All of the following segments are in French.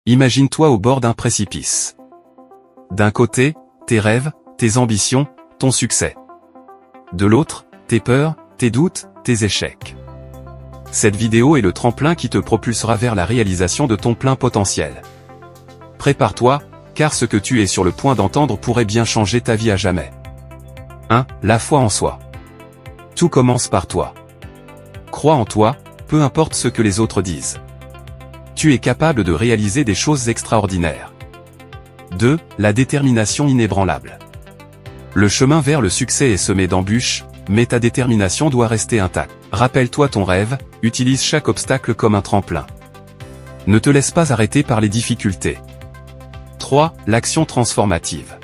Imagine-toi au bord d'un précipice. D'un côté, tes rêves, tes ambitions, ton succès. De l'autre, tes peurs, tes doutes, tes échecs. Cette vidéo est le tremplin qui te propulsera vers la réalisation de ton plein potentiel. Prépare-toi, car ce que tu es sur le point d'entendre pourrait bien changer ta vie à jamais. 1. La foi en soi. Tout commence par toi. Crois en toi, peu importe ce que les autres disent. Tu es capable de réaliser des choses extraordinaires. 2. La détermination inébranlable. Le chemin vers le succès est semé d'embûches, mais ta détermination doit rester intacte. Rappelle-toi ton rêve, utilise chaque obstacle comme un tremplin. Ne te laisse pas arrêter par les difficultés. 3. L'action transformative.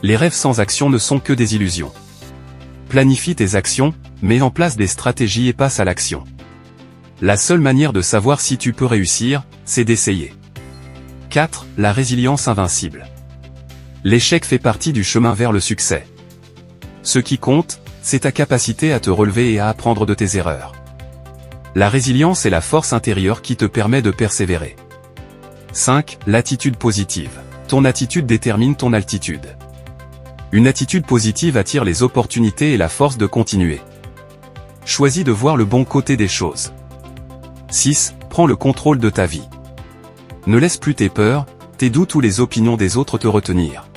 Les rêves sans action ne sont que des illusions. Planifie tes actions, mets en place des stratégies et passe à l'action. La seule manière de savoir si tu peux réussir, c'est d'essayer. 4. La résilience invincible. L'échec fait partie du chemin vers le succès. Ce qui compte, c'est ta capacité à te relever et à apprendre de tes erreurs. La résilience est la force intérieure qui te permet de persévérer. 5. L'attitude positive. Ton attitude détermine ton altitude. Une attitude positive attire les opportunités et la force de continuer. Choisis de voir le bon côté des choses. 6. Prends le contrôle de ta vie. Ne laisse plus tes peurs, tes doutes ou les opinions des autres te retenir.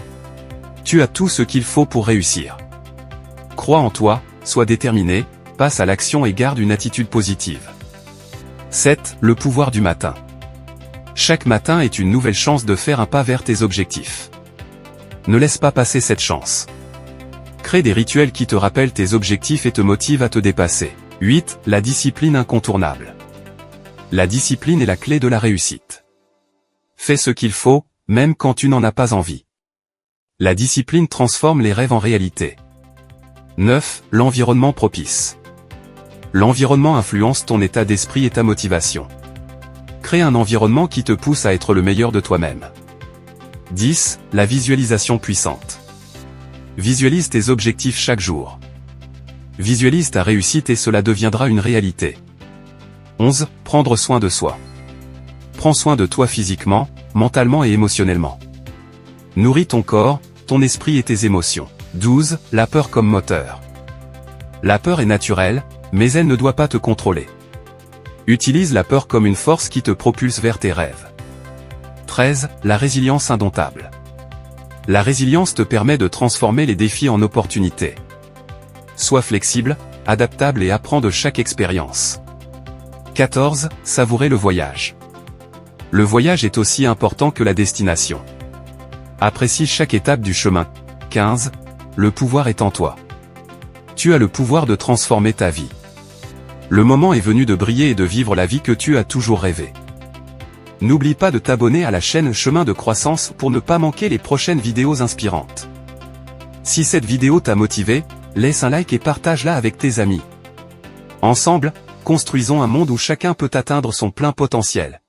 Tu as tout ce qu'il faut pour réussir. Crois en toi, sois déterminé, passe à l'action et garde une attitude positive. 7. Le pouvoir du matin. Chaque matin est une nouvelle chance de faire un pas vers tes objectifs. Ne laisse pas passer cette chance. Crée des rituels qui te rappellent tes objectifs et te motivent à te dépasser. 8. La discipline incontournable. La discipline est la clé de la réussite. Fais ce qu'il faut, même quand tu n'en as pas envie. La discipline transforme les rêves en réalité. 9. L'environnement propice. L'environnement influence ton état d'esprit et ta motivation. Crée un environnement qui te pousse à être le meilleur de toi-même. 10. La visualisation puissante. Visualise tes objectifs chaque jour. Visualise ta réussite et cela deviendra une réalité. 11. Prendre soin de soi. Prends soin de toi physiquement, mentalement et émotionnellement. Nourris ton corps, ton esprit et tes émotions. 12. La peur comme moteur. La peur est naturelle, mais elle ne doit pas te contrôler. Utilise la peur comme une force qui te propulse vers tes rêves. 13. La résilience indomptable. La résilience te permet de transformer les défis en opportunités. Sois flexible, adaptable et apprends de chaque expérience. 14. Savourer le voyage. Le voyage est aussi important que la destination. Apprécie chaque étape du chemin. 15. Le pouvoir est en toi. Tu as le pouvoir de transformer ta vie. Le moment est venu de briller et de vivre la vie que tu as toujours rêvé. N'oublie pas de t'abonner à la chaîne Chemin de Croissance pour ne pas manquer les prochaines vidéos inspirantes. Si cette vidéo t'a motivé, laisse un like et partage-la avec tes amis. Ensemble, construisons un monde où chacun peut atteindre son plein potentiel.